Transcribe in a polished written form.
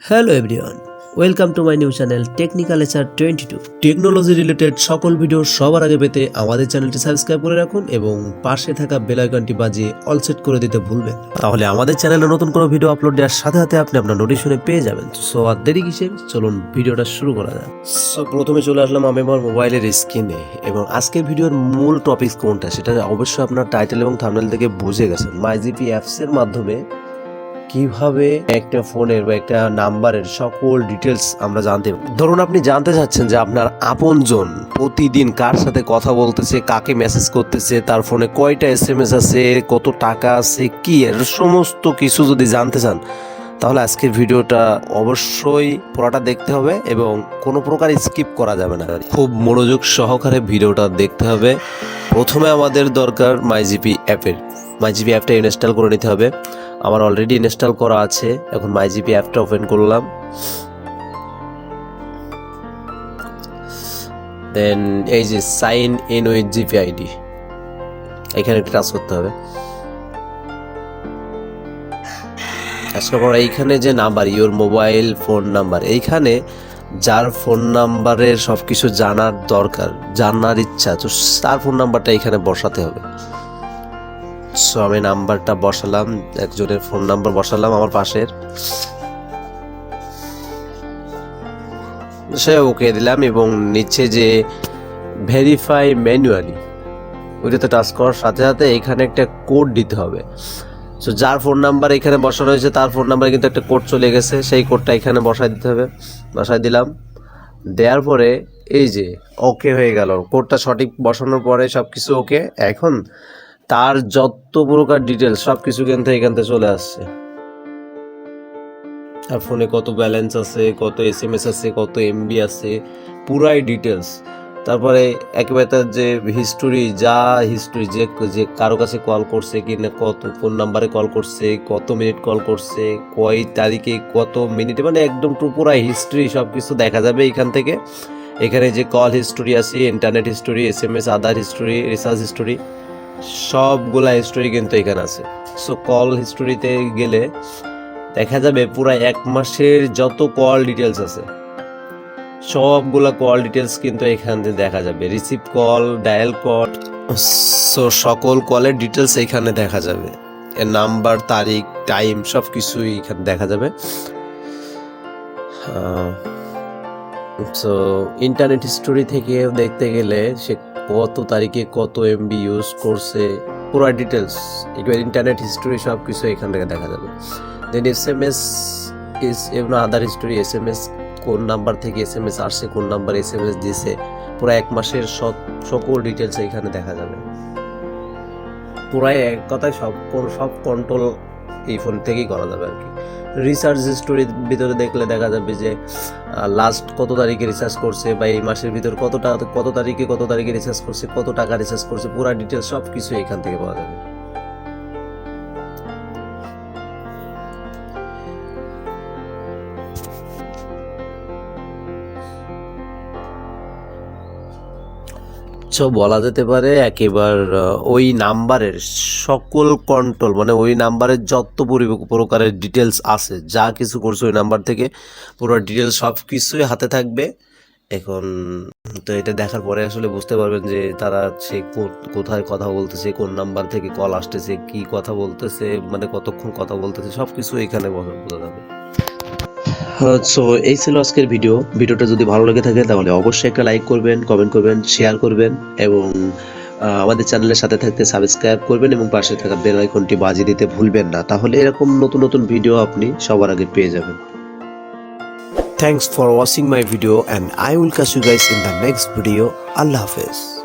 Hello everyone, welcome to my new channel technical SR 22। Technology related সকল video সবার আগে পেতে আমাদের চ্যানেলটি সাবস্ক্রাইব করে রাখুন এবং পাশে থাকা বেল আইকনটি বাজিয়ে অল সেট করে দিতে ভুলবেন না। তাহলে আমাদের চ্যানেলে নতুন কোনো ভিডিও আপলোড দেওয়ার সাথে সাথে আপনি আপনার নোটিফিকেশনে পেয়ে যাবেন। সো আর দেরি কিসের, চলুন ভিডিওটা শুরু করা যাক। সো প্রথমে চলে আসলাম আমি আমার মোবাইলের স্ক্রিনে, এবং আজকের ভিডিওর মূল টপিক কোনটা সেটা অবশ্যই আপনার টাইটেল এবং থাম্বনেল থেকে বুঝে গেছেন। মাই জিপি অ্যাপস এর মাধ্যমে কিভাবে একটা ফোনের বা একটা নাম্বারের সকল ডিটেলস আমরা জানতে পারি। ধরুন আপনি জানতে চাচ্ছেন যে আপনার আপনজন প্রতিদিন কার সাথে কথা বলতেছে, কাকে মেসেজ করতেছে, তার ফোনে কয়টা SMS আছে, কত টাকা আছে, কি এর সমস্ত কিছু যদি জানতে চান তাহলে আজকের ভিডিওটা অবশ্যই পুরোটা দেখতে হবে এবং কোনো প্রকার স্কিপ করা যাবে না। খুব মনোযোগ সহকারে ভিডিওটা দেখতে হবে। প্রথমে আমাদের দরকার মাইজিপি অ্যাপের। মাইজিপি অ্যাপটা ইনস্টল করে নিতে হবে। আমার অলরেডি ইনস্টল করা আছে। এখন মাইজিপি অ্যাপটা ওপেন করলাম। দেন এই যে sign in with GP ID, এখানে টাচ করতে হবে। এইখানে যে number, your mobile phone number, এইখানে যার ফোন নাম্বারের সবকিছু জানার দরকার, জানার ইচ্ছা, তো তার ফোন নাম্বারটা এখানে বসাতে হবে। সো আমি নাম্বারটা বসালাম, একজনের ফোন নাম্বার বসালাম আমার পাশের, সে ওকে দিলাম এবং নিচে যে ভেরিফাই ম্যানুয়ালি ওইটাতে টাচ করার সাথে সাথে এখানে একটা কোড দিতে হবে। সো যার ফোন নাম্বার এখানে বসানো হয়েছে তার ফোন নাম্বারে কিন্তু একটা কোড চলে গেছে, সেই কোডটা এখানে বসাই দিতে হবে। বসাই দিলাম, দেওয়ার পরে এই যে ওকে হয়ে গেল। কোডটা সঠিক বসানোর পরে সব কিছু ওকে। এখন তার যত প্রকার ডিটেলস সব কিছু কিন্তু এখান থেকে চলে আসছে। আর ফোনে কত ব্যালেন্স আছে, কত SMS আছে, কত MB আছে, পুরাই ডিটেলস। তারপরে একেবারে তার যে হিস্টোরি, যে কারো কাছে কল করছে কি না, কত ফোন নাম্বারে কল করছে, কত মিনিট কল করছে, কয় তারিখে কত মিনিটে, মানে একদম পুরাই হিস্ট্রি সব কিছু দেখা যাবে এখান থেকে। এখানে যে কল হিস্টোরি আছে, ইন্টারনেট হিস্টোরি, SMS আদার হিস্টোরি, রিসার্চ হিস্টোরি, সবগুলা হিস্টোরি কিন্তু এখানে আছে। সো কল হিস্টোরিতে গেলে দেখা যাবে পুরো এক মাসের যত কল ডিটেলস আছে সবগুলা কল ডিটেলস কিন্তু এখান থেকে দেখা যাবে। Receive call, dial call, so সকল কলের ডিটেলস এখানে দেখা যাবে। এর নাম্বার, তারিখ, টাইম সব কিছুই এখানে দেখা যাবে। সো ইন্টারনেট হিস্টোরি থেকে দেখতে গেলে সে কত তারিখে কত MB ইউজ করছে, পুরো ডিটেলস একেবারে ইন্টারনেট হিস্টোরি সব কিছু এখান থেকে দেখা যাবে। দেন SMS is other history, SMS কোন নাম্বার থেকে SMS আসছে, কোন নাম্বার SMS দিয়েছে, পুরো এক মাসের সকল ডিটেলস এখানে দেখা যাবে। পুরাই এক কথায় সব কন্ট্রোল এই ফোন থেকেই করা যাবে আর কি। রিসার্চ হিস্টোরির ভিতরে দেখলে দেখা যাবে যে লাস্ট কত তারিখে রিসার্চ করছে, বা এই মাসের ভিতর কত তারিখে রিসার্চ করছে, কত টাকা রিসার্চ করছে, পুরো ডিটেলস সব কিছু এখান থেকে পাওয়া যাবে। বলা যেতে পারে একেবারে ওই নাম্বারের সকল কন্ট্রোল, মানে ওই নাম্বারের যত প্রকারের ডিটেলস আছে, যা কিছু করছে ওই নাম্বার থেকে পুরো ডিটেলস সব কিছুই হাতে থাকবে। এখন তো এটা দেখার পরে আসলে বুঝতে পারবেন যে তারা সে কোথায় কথা বলতেছে, কোন নাম্বার থেকে কল আসতেছে, কি কথা বলতেছে, মানে কতক্ষণ কথা বলতেছে, সব কিছু এখানে বোঝা যাবে। সো এই ছিল আজকের ভিডিওটা যদি ভালো লেগে থাকে তাহলে অবশ্যই একটা লাইক করবেন, কমেন্ট করবেন, শেয়ার করবেন এবং আমাদের চ্যানেলের সাথে থাকতে সাবস্ক্রাইব করবেন এবং পাশে থাকা বেল আইকনটি বাজিয়ে দিতে ভুলবেন না। তাহলে এরকম নতুন ভিডিও আপনি সবার আগে পেয়ে যাবেন। Thanks for watching my video and I will catch you guys in the next video. Allah Hafiz.